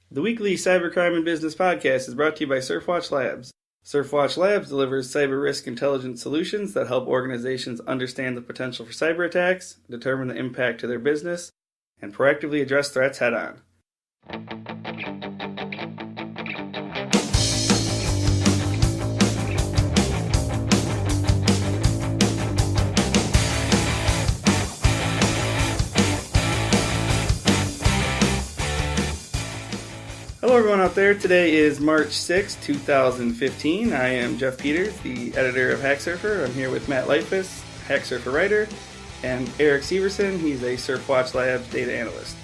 The weekly Cybercrime and Business Podcast is brought to you by Surfwatch Labs. Surfwatch Labs delivers cyber risk intelligence solutions that help organizations understand the potential for cyber attacks, determine the impact to their business, and proactively address threats head-on. Hello everyone out there. Today is March 6, 2015. I am Jeff Peters, the editor of HackSurfer. I'm here with Matt Lightfuss, HackSurfer writer, and Eric Severson. He's a Surfwatch Labs data analyst.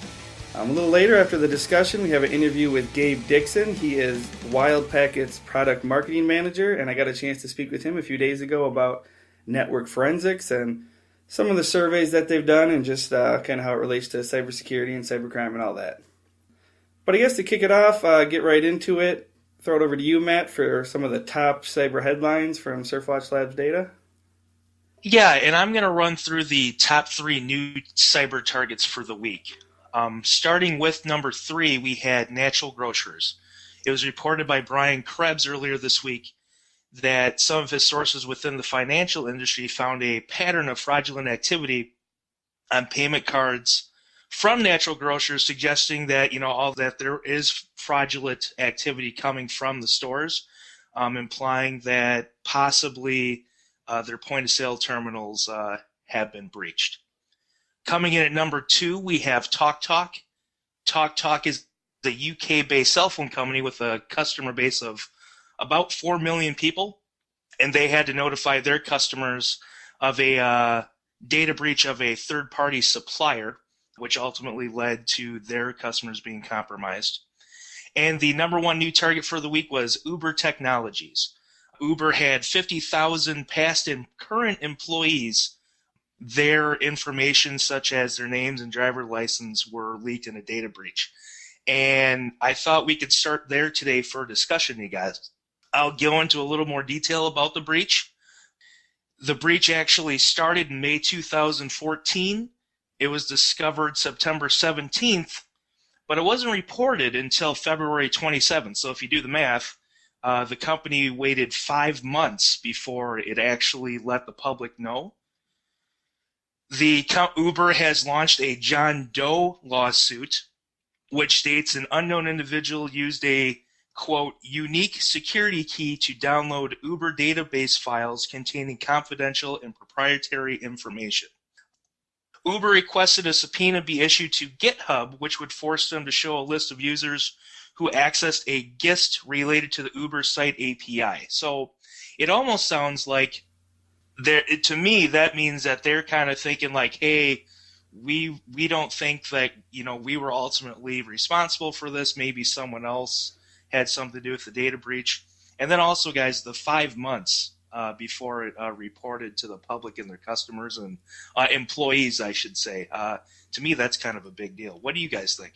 A little later after the discussion, we have an interview with Gabe Dixon. He is WildPackets product marketing manager, and I got a chance to speak with him a few days ago about network forensics and some of the surveys that they've done and just kind of how it relates to cybersecurity and cybercrime and all that. But I guess to kick it off, get right into it, throw it over to you, Matt, for some of the top cyber headlines from Surfwatch Labs data. Yeah, and I'm going to run through the top 3 new cyber targets for the week. Starting with number 3, we had natural grocers. It was reported by Brian Krebs earlier this week that some of his sources within the financial industry found a pattern of fraudulent activity on payment cards from natural grocers, suggesting that that there is fraudulent activity coming from the stores, implying that possibly their point-of-sale terminals have been breached. Coming in at number 2, we have TalkTalk. TalkTalk is the UK-based cell phone company with a customer base of about 4 million people, and they had to notify their customers of a data breach of a third-party supplier, which ultimately led to their customers being compromised. And the number 1 new target for the week was Uber Technologies. Uber had 50,000 past and current employees. Their information, such as their names and driver license, were leaked in a data breach. And I thought we could start there today for discussion, you guys. I'll go into a little more detail about the breach. The breach actually started in May 2014. It was discovered September 17th, but it wasn't reported until February 27th. So if you do the math, the company waited 5 months before it actually let the public know. Uber has launched a John Doe lawsuit, which states an unknown individual used a, quote, unique security key to download Uber database files containing confidential and proprietary information. Uber requested a subpoena be issued to GitHub, which would force them to show a list of users who accessed a GIST related to the Uber site API. So it almost sounds like, to me, that means that they're kind of thinking like, hey, we don't think that we were ultimately responsible for this. Maybe someone else had something to do with the data breach. And then also, guys, the 5 months before it reported to the public and their customers and employees, I should say. To me, that's kind of a big deal. What do you guys think?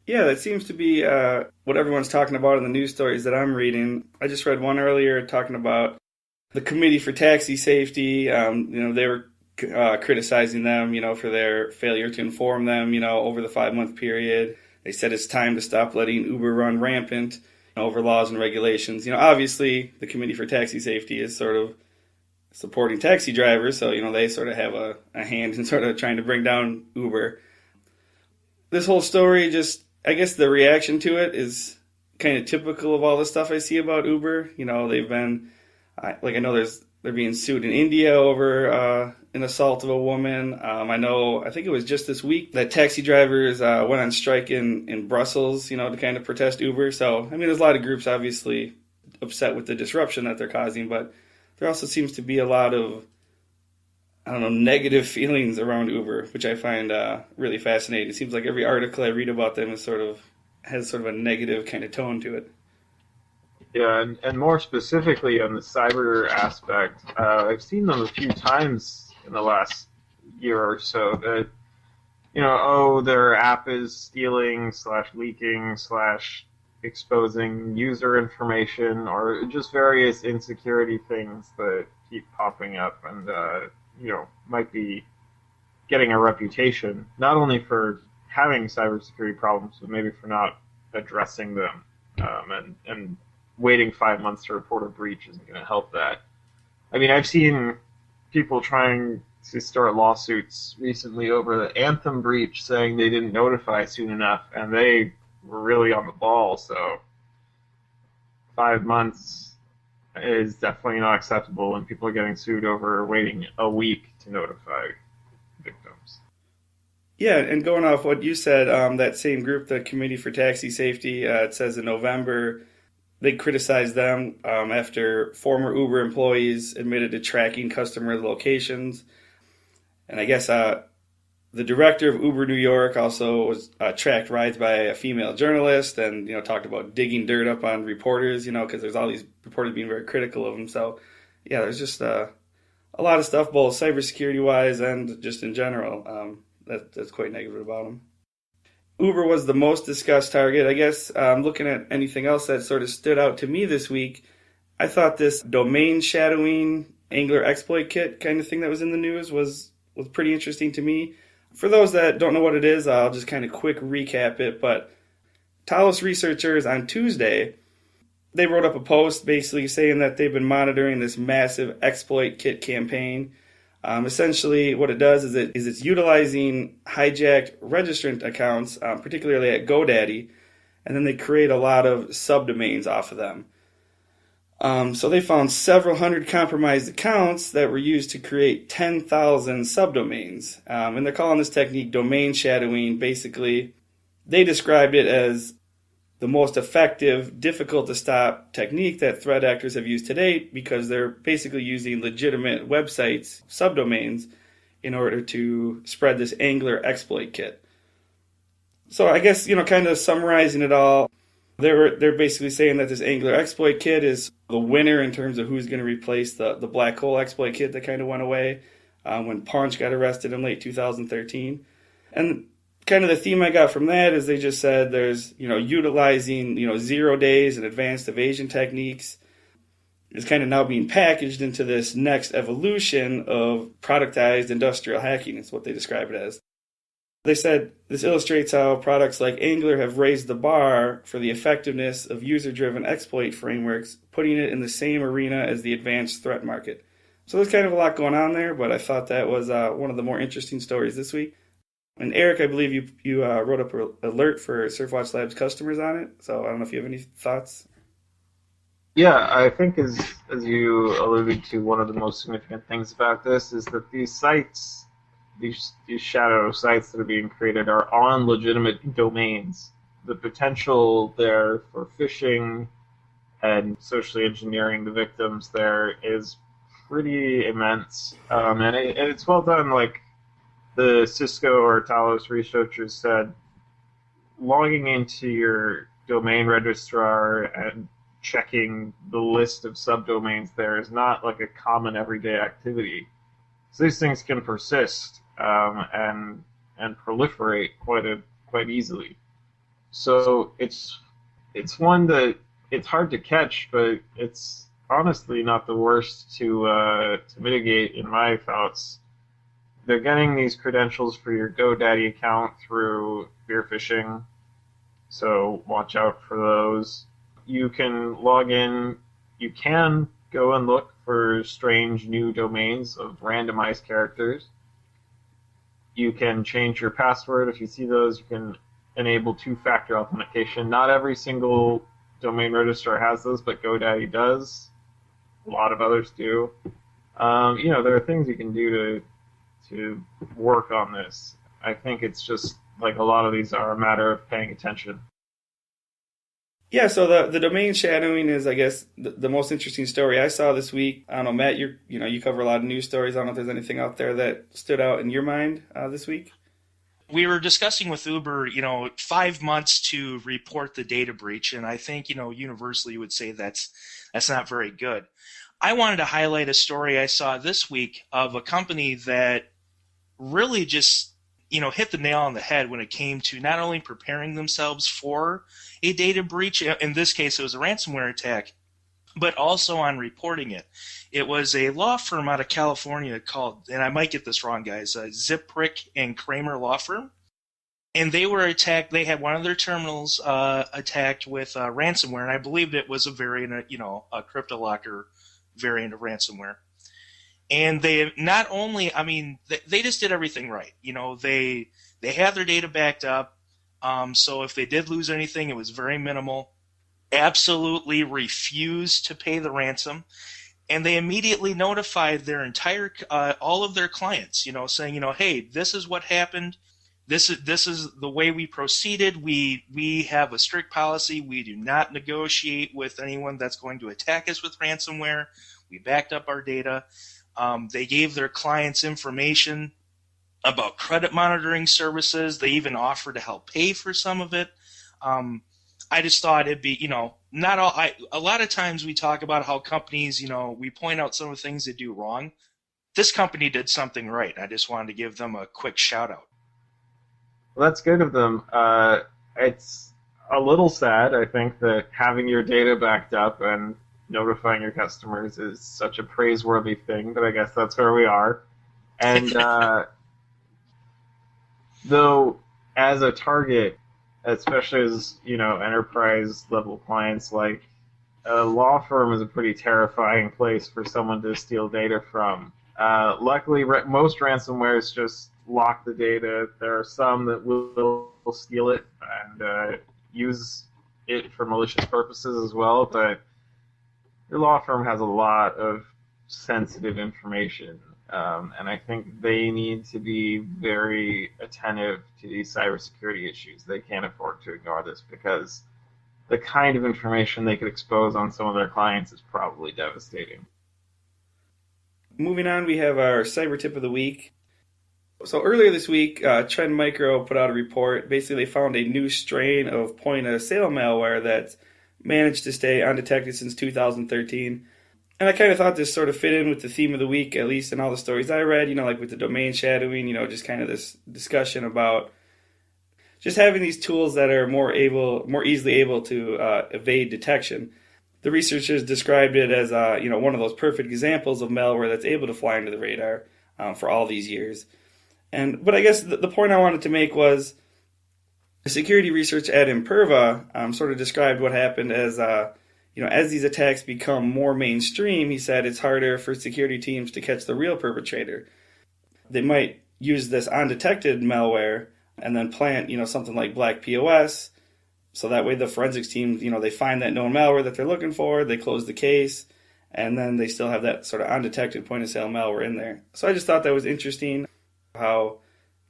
Yeah, that seems to be what everyone's talking about in the news stories that I'm reading. I just read one earlier talking about the Committee for Taxi Safety. They were criticizing them, for their failure to inform them, over the 5-month period. They said it's time to stop letting Uber run rampant over laws and regulations. Obviously, the Committee for Taxi Safety is sort of supporting taxi drivers, so, they sort of have a hand in sort of trying to bring down Uber. This whole story I guess the reaction to it is kind of typical of all the stuff I see about Uber. They've been, I know they're being sued in India over an assault of a woman. I think it was just this week that taxi drivers went on strike in Brussels, to kind of protest Uber. So, there's a lot of groups obviously upset with the disruption that they're causing, but there also seems to be a lot of, negative feelings around Uber, which I find really fascinating. It seems like every article I read about them has sort of a negative kind of tone to it. Yeah, and more specifically on the cyber aspect, I've seen them a few times in the last year or so that, their app is stealing / leaking / exposing user information or just various insecurity things that keep popping up and, might be getting a reputation, not only for having cybersecurity problems, but maybe for not addressing them. And waiting 5 months to report a breach isn't going to help that. I mean, I've seen people trying to start lawsuits recently over the Anthem breach, saying they didn't notify soon enough, and they were really on the ball. So 5 months is definitely not acceptable when people are getting sued over waiting a week to notify victims. Yeah, and going off what you said, that same group, the Committee for Taxi Safety, it says in November, they criticized them after former Uber employees admitted to tracking customer locations. And I guess the director of Uber New York also was tracked rides by a female journalist, and talked about digging dirt up on reporters, because there's all these reporters being very critical of them. So yeah, there's just a lot of stuff, both cybersecurity wise and just in general, that's quite negative about them. Uber was the most discussed target. I guess looking at anything else that sort of stood out to me this week, I thought this domain shadowing Angler exploit kit kind of thing that was in the news was pretty interesting to me. For those that don't know what it is, I'll just kind of quick recap it. But Talos researchers on Tuesday, they wrote up a post basically saying that they've been monitoring this massive exploit kit campaign. Essentially, what it does is it's utilizing hijacked registrant accounts, particularly at GoDaddy, and then they create a lot of subdomains off of them. So they found several hundred compromised accounts that were used to create 10,000 subdomains. And they're calling this technique domain shadowing. Basically, they described it as the most effective, difficult to stop technique that threat actors have used to date, because they're basically using legitimate websites, subdomains, in order to spread this Angler exploit kit. So I guess, kind of summarizing it all, they're basically saying that this Angler exploit kit is the winner in terms of who's going to replace the Blackhole Exploit Kit that kind of went away when Punch got arrested in late 2013. And kind of the theme I got from that is they just said there's, utilizing, 0 days and advanced evasion techniques is kind of now being packaged into this next evolution of productized industrial hacking, is what they describe it as. They said this illustrates how products like Angler have raised the bar for the effectiveness of user-driven exploit frameworks, putting it in the same arena as the advanced threat market. So there's kind of a lot going on there, but I thought that was one of the more interesting stories this week. And Eric, I believe you wrote up an alert for SurfWatch Labs customers on it. So I don't know if you have any thoughts. Yeah, I think as you alluded to, one of the most significant things about this is that these sites, these shadow sites that are being created, are on legitimate domains. The potential there for phishing and socially engineering the victims there is pretty immense, and it's well done. Like the Cisco or Talos researchers said, logging into your domain registrar and checking the list of subdomains there is not like a common everyday activity. So these things can persist and proliferate quite easily. So it's one that it's hard to catch, but it's honestly not the worst to mitigate in my thoughts. They're getting these credentials for your GoDaddy account through spear phishing, so watch out for those. You can log in, you can go and look for strange new domains of randomized characters. You can change your password. If you see those, you can enable two-factor authentication. Not every single domain registrar has those, but GoDaddy does. A lot of others do. There are things you can do to work on this. I think it's just like a lot of these are a matter of paying attention. Yeah, so the domain shadowing is, I guess, the most interesting story I saw this week. I don't know, Matt, you cover a lot of news stories. I don't know if there's anything out there that stood out in your mind this week. We were discussing with Uber, 5 months to report the data breach, and I think, universally you would say that's not very good. I wanted to highlight a story I saw this week of a company that really just, hit the nail on the head when it came to not only preparing themselves for a data breach, in this case it was a ransomware attack, but also on reporting it. It was a law firm out of California called, and I might get this wrong, guys, Ziprick and Kramer Law Firm. And they were attacked. They had one of their terminals attacked with ransomware, and I believed it was a variant, a CryptoLocker variant of ransomware. And they not only, they just did everything right. They had their data backed up. So if they did lose anything, it was very minimal. Absolutely refused to pay the ransom. And they immediately notified their entire, all of their clients, saying, hey, this is what happened. This is the way we proceeded. We have a strict policy. We do not negotiate with anyone that's going to attack us with ransomware. We backed up our data. They gave their clients information about credit monitoring services. They even offered to help pay for some of it. I just thought it'd be, not all. A lot of times we talk about how companies, we point out some of the things they do wrong. This company did something right. I just wanted to give them a quick shout out. Well, that's good of them. It's a little sad, I think, that having your data backed up and notifying your customers is such a praiseworthy thing, but I guess that's where we are. And though, as a target, especially as, enterprise level clients, like a law firm is a pretty terrifying place for someone to steal data from. Luckily, most ransomwares just lock the data. There are some that will steal it and use it for malicious purposes as well, but your law firm has a lot of sensitive information, and I think they need to be very attentive to these cybersecurity issues. They can't afford to ignore this because the kind of information they could expose on some of their clients is probably devastating. Moving on, we have our cyber tip of the week. So earlier this week, Trend Micro put out a report. Basically, they found a new strain of point-of-sale malware that's managed to stay undetected since 2013. And I kind of thought this sort of fit in with the theme of the week, at least in all the stories I read, like with the domain shadowing, just kind of this discussion about just having these tools that are more easily able to evade detection. The researchers described it as, one of those perfect examples of malware that's able to fly under the radar for all these years. But I guess the point I wanted to make was the security research at Imperva sort of described what happened as, as these attacks become more mainstream, he said it's harder for security teams to catch the real perpetrator. They might use this undetected malware and then plant, something like black POS. So that way the forensics team, they find that known malware that they're looking for, they close the case, and then they still have that sort of undetected point-of-sale malware in there. So I just thought that was interesting, how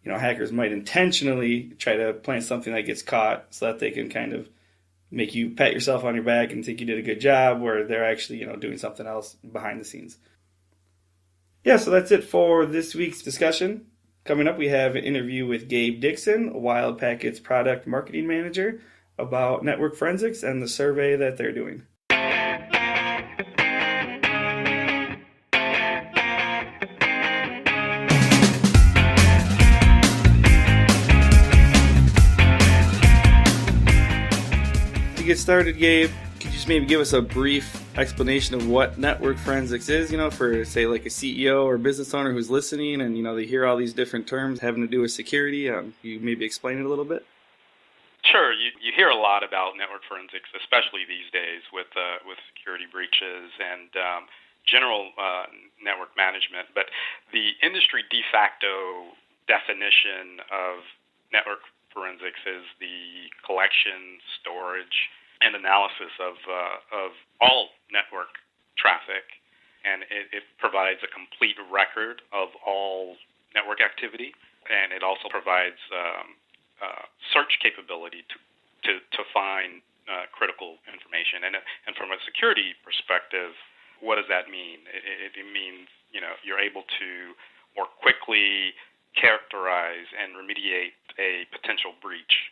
hackers might intentionally try to plant something that gets caught so that they can kind of make you pat yourself on your back and think you did a good job, where they're actually doing something else behind the scenes. Yeah, so that's it for this week's discussion. Coming up, we have an interview with Gabe Dixon, WildPackets product marketing manager, about network forensics and the survey that they're doing. To get started, Gabe, could you just maybe give us a brief explanation of what network forensics is, for, say, like a CEO or business owner who's listening and, they hear all these different terms having to do with security? You maybe explain it a little bit? Sure. You hear a lot about network forensics, especially these days with security breaches and general network management. But the industry de facto definition of network forensics is the collection, storage, and analysis of all network traffic, and it provides a complete record of all network activity, and it also provides search capability to find critical information. And from a security perspective, what does that mean? It means you're able to more quickly characterize and remediate a potential breach.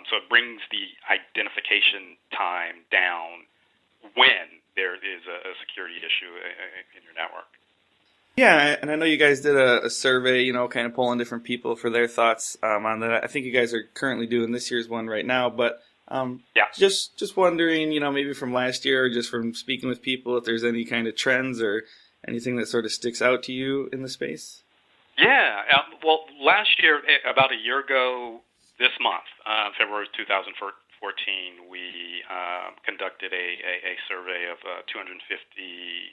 So it brings the identification time down when there is a security issue in your network. Yeah, and I know you guys did a survey, kind of polling different people for their thoughts on that. I think you guys are currently doing this year's one right now, but just wondering, maybe from last year or just from speaking with people, if there's any kind of trends or anything that sort of sticks out to you in the space? Yeah, well, last year, about a year ago, this month, February 2014, we conducted a survey of 250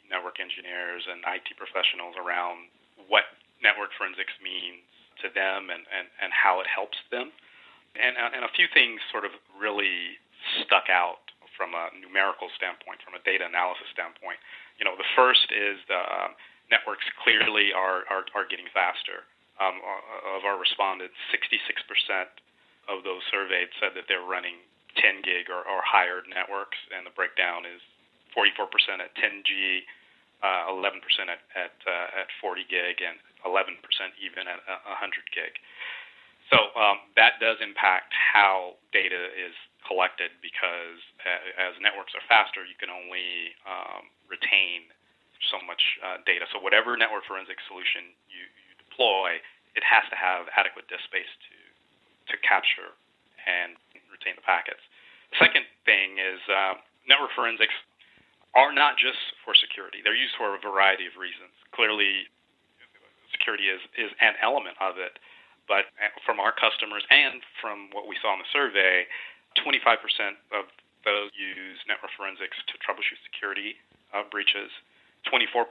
network engineers and IT professionals around what network forensics means to them and how it helps them. And a few things sort of really stuck out from a numerical standpoint, from a data analysis standpoint. The first is the networks clearly are getting faster. Of our respondents, 66% of those surveyed said that they're running 10 gig or higher networks, and the breakdown is 44% at 10G, 11% at 40 gig, and 11% even at 100 gig. So that does impact how data is collected, because as networks are faster, you can only retain so much data. So whatever network forensic solution you deploy, it has to have adequate disk space to capture and retain the packets. The second thing is network forensics are not just for security. They're used for a variety of reasons. Clearly, security is an element of it, but from our customers and from what we saw in the survey, 25% of those use network forensics to troubleshoot security breaches. 24%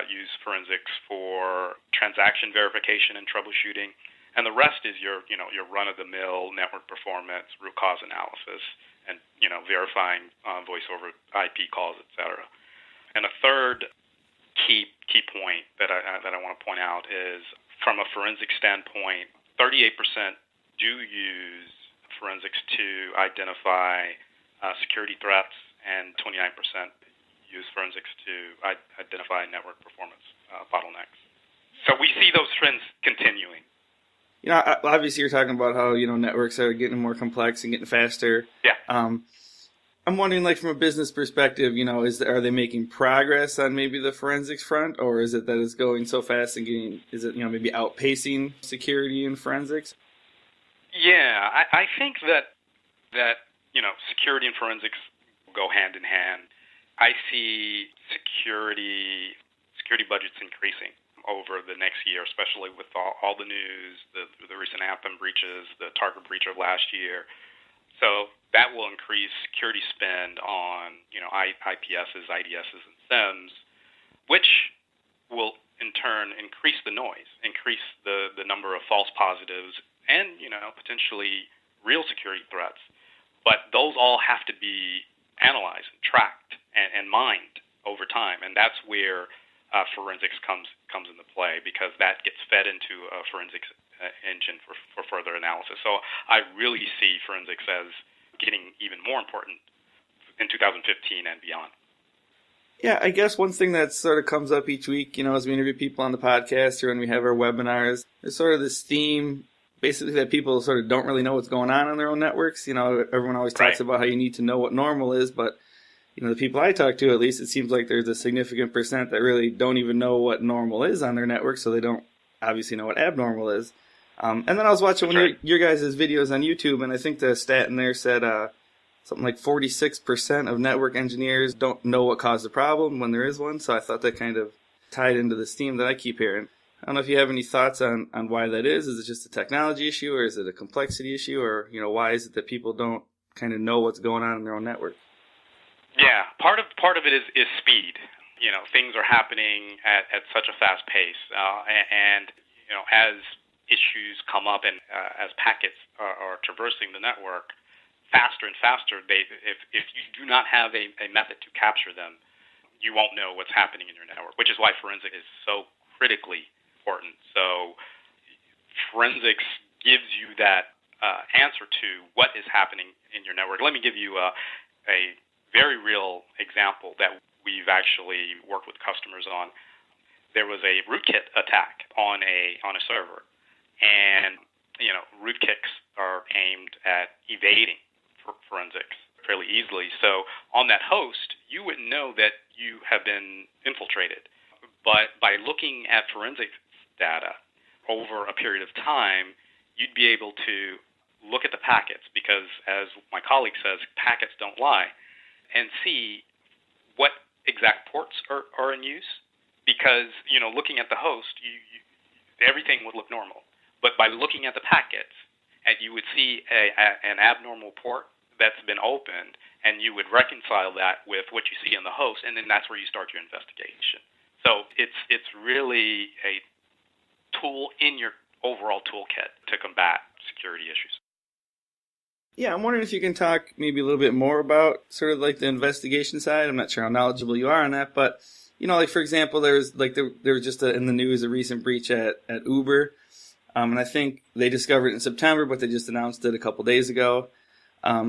use forensics for transaction verification and troubleshooting, and the rest is your run-of-the-mill network performance, root cause analysis, and verifying voice over IP calls, etc. And a third key point that I want to point out is, from a forensic standpoint, 38% do use forensics to identify security threats, and 29% use forensics to identify network performance bottlenecks. So we see those trends continuing. Obviously you're talking about how, networks are getting more complex and getting faster. Yeah. I'm wondering, from a business perspective, are they making progress on maybe the forensics front, or is it that it's going so fast and maybe outpacing security and forensics? Yeah, I think that security and forensics go hand in hand. I see security budgets increasing over the next year, especially with all the news, the recent Anthem breaches, the Target breach of last year. So that will increase security spend on IPSs, IDSs, and SIEMs, which will in turn increase the noise, increase the number of false positives, and potentially real security threats. But those all have to be analyzed and tracked and mined over time, and that's where forensics comes into play, because that gets fed into a forensics engine for further analysis. So I really see forensics as getting even more important in 2015 and beyond. Yeah, I guess one thing that sort of comes up each week, as we interview people on the podcast or when we have our webinars, there's sort of this theme, basically, that people sort of don't really know what's going on their own networks. Everyone always talks about how you need to know what normal is, but the people I talk to, at least, it seems like there's a significant percent that really don't even know what normal is on their network, so they don't obviously know what abnormal is. And then I was watching your guys' videos on YouTube, and I think the stat in there said something like 46% of network engineers don't know what caused the problem when there is one, so I thought that kind of tied into this theme that I keep hearing. I don't know if you have any thoughts on why that is. Is it just a technology issue, or is it a complexity issue, or why is it that people don't kind of know what's going on in their own network? Yeah, part of it is speed. Things are happening at such a fast pace, and as issues come up and as packets are traversing the network faster and faster, if you do not have a method to capture them, you won't know what's happening in your network, which is why forensics is so critically important. So forensics gives you that answer to what is happening in your network. Let me give you a very real example that we've actually worked with customers on. There was a rootkit attack on a server, and rootkits are aimed at evading forensics fairly easily. So on that host, you wouldn't know that you have been infiltrated, but by looking at forensic data over a period of time, you'd be able to look at the packets, because as my colleague says, packets don't lie, and see what exact ports are in use. Because, looking at the host, everything would look normal. But by looking at the packets and you would see an abnormal port that's been opened, and you would reconcile that with what you see in the host, and then that's where you start your investigation. So it's really a tool in your overall toolkit to combat security issues. Yeah, I'm wondering if you can talk maybe a little bit more about sort of like the investigation side. I'm not sure how knowledgeable you are on that, but like for example, there was just in the news a recent breach at Uber, and I think they discovered it in September, but they just announced it a couple days ago.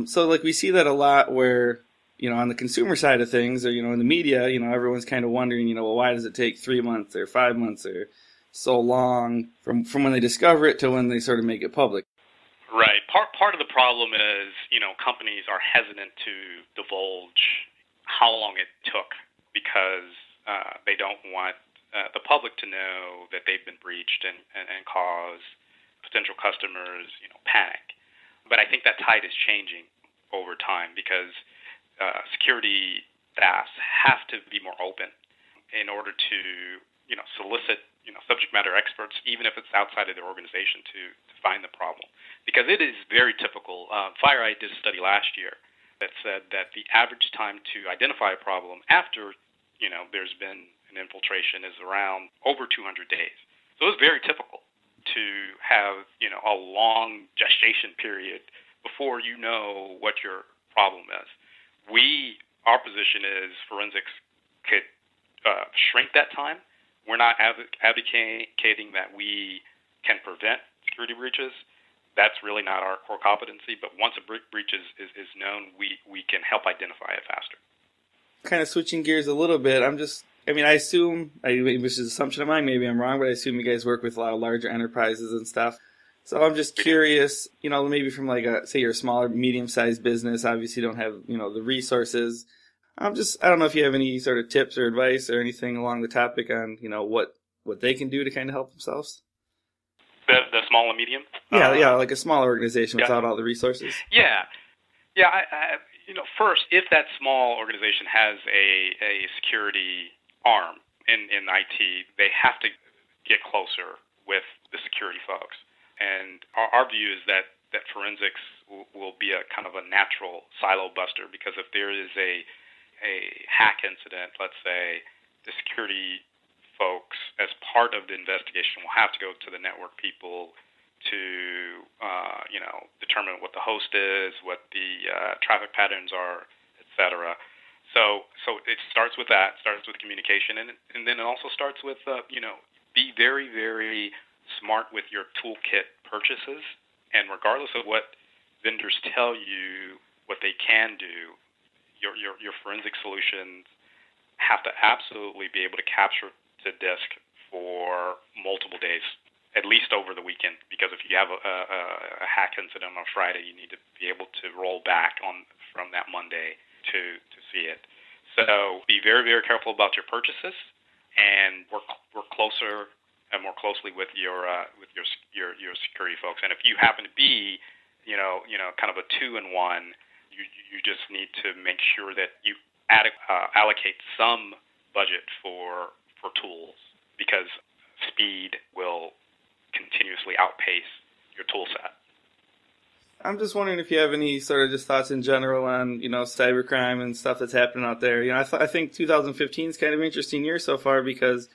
So like we see that a lot where on the consumer side of things, or in the media, everyone's kind of wondering, well, why does it take 3 months or 5 months or so long from when they discover it to when they sort of make it public? Right. Part of the problem is, companies are hesitant to divulge how long it took because they don't want the public to know that they've been breached and cause potential customers, panic. But I think that tide is changing over time because security staffs have to be more open in order to, solicit, subject matter experts, even if it's outside of their organization, to find the problem. Because it is very typical. FireEye did a study last year that said that the average time to identify a problem after, there's been an infiltration is around over 200 days. So it's very typical to have, a long gestation period before you know what your problem is. Our position is forensics could shrink that time. We're not advocating that we can prevent security breaches. That's really not our core competency. But once a breach is known, we can help identify it faster. Kind of switching gears a little bit, I assume, which is an assumption of mine, maybe I'm wrong, but I assume you guys work with a lot of larger enterprises and stuff. So I'm just curious, maybe from say you're a smaller, medium-sized business, obviously you don't have, the resources. I don't know if you have any sort of tips or advice or anything along the topic on, what they can do to kind of help themselves. The small and medium? Yeah, like a smaller organization without all the resources. Yeah. First, if that small organization has a security arm in IT, they have to get closer with the security folks. And our view is that forensics will be a kind of a natural silo buster, because if there is a hack incident, let's say, the security folks, as part of the investigation, will have to go to the network people to determine what the host is, what the traffic patterns are, etc. So it starts with that, starts with communication, and then it also starts with be very, very smart with your toolkit purchases. And regardless of what vendors tell you what they can do, your forensic solutions have to absolutely be able to capture the disk for multiple days, at least over the weekend, because if you have a hack incident on Friday, you need to be able to roll back from that Monday to see it. So be very, very careful about your purchases, and work closer and more closely with your security folks. And if you happen to be kind of a 2-in-1, you just need to make sure that you allocate some budget for tools, because speed will continuously outpace your tool set. I'm just wondering if you have any sort of just thoughts in general on, cybercrime and stuff that's happening out there. I think 2015 is kind of an interesting year so far because,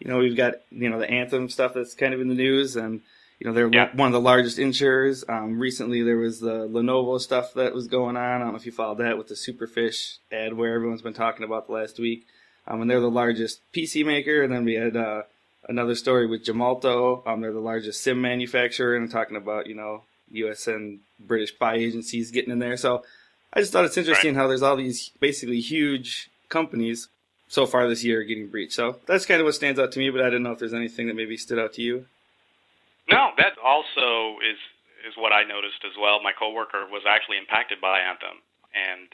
we've got, the Anthem stuff that's kind of in the news, and, they're one of the largest insurers. Recently there was the Lenovo stuff that was going on. I don't know if you followed that with the Superfish adware everyone's been talking about the last week. And they're the largest PC maker. And then we had another story with Gemalto. They're the largest SIM manufacturer, and talking about, U.S. and British spy agencies getting in there. So I just thought it's interesting how there's all these basically huge companies so far this year getting breached. So that's kind of what stands out to me, but I didn't know if there's anything that maybe stood out to you. No, that also is what I noticed as well. My coworker was actually impacted by Anthem, and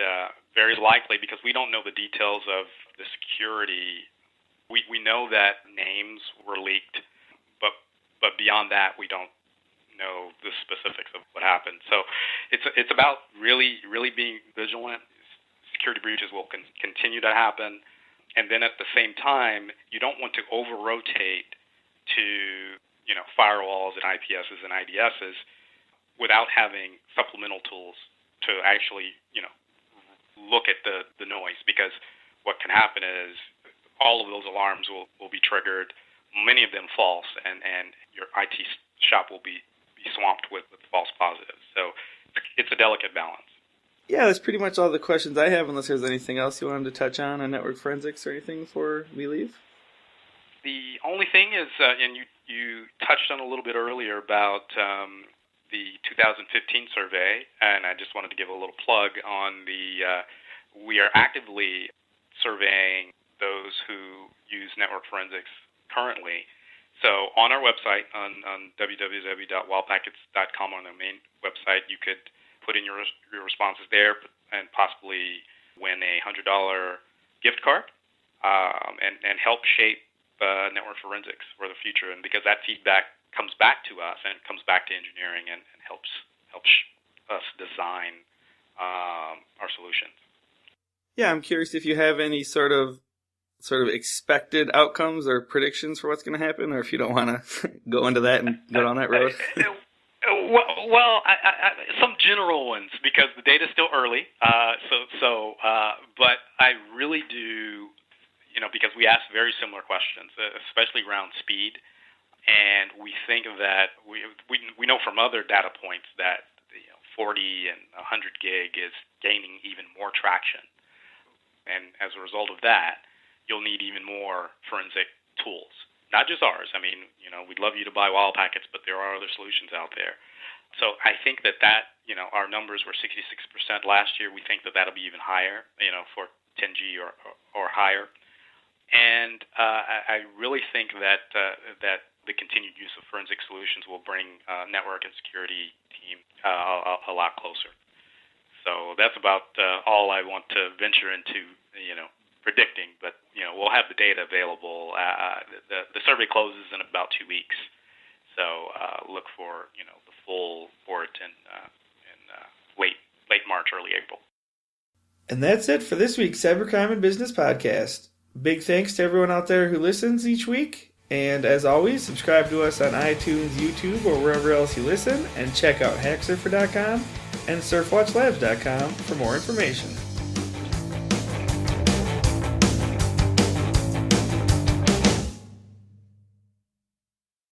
very likely, because we don't know the details of the security, we know that names were leaked, but beyond that, we don't know the specifics of what happened. So it's about really being vigilant. Security breaches will continue to happen, and then at the same time, you don't want to over-rotate to firewalls and IPSs and IDSs without having supplemental tools to actually, look at the noise, because what can happen is all of those alarms will be triggered, many of them false, and your IT shop will be swamped with false positives. So it's a delicate balance. Yeah, that's pretty much all the questions I have, unless there's anything else you wanted to touch on network forensics or anything before we leave. The only thing is, and you touched on a little bit earlier about the 2015 survey, and I just wanted to give a little plug on we are actively surveying those who use network forensics currently. So on our website, on www.wildpackets.com, on the main website, you could put in your responses there and possibly win a $100 gift card and help shape network forensics for the future. And because that feedback comes back to us and it comes back to engineering and helps us design our solutions. Yeah, I'm curious if you have any sort of expected outcomes or predictions for what's going to happen, or if you don't want to go into that and go down that road. Well, some general ones, because the data's still early. But I really do, because we ask very similar questions, especially around speed, and we think that we know from other data points that 40 and 100 gig is gaining even more traction, and as a result of that, you'll need even more forensic tools. Not just ours. I mean, we'd love you to buy WildPackets, but there are other solutions out there. So I think that our numbers were 66% last year. We think that that'll be even higher, for 10G or higher. And I really think that the continued use of forensic solutions will bring network and security team a lot closer. So that's about all I want to venture into, predicting. But we'll have the data available. The survey closes in about 2 weeks, so look for the full report in late March, early April. And that's it for this week's Cybercrime and Business Podcast. Big thanks to everyone out there who listens each week. And as always, subscribe to us on iTunes, YouTube, or wherever else you listen. And check out hacksurfer.com and surfwatchlabs.com for more information.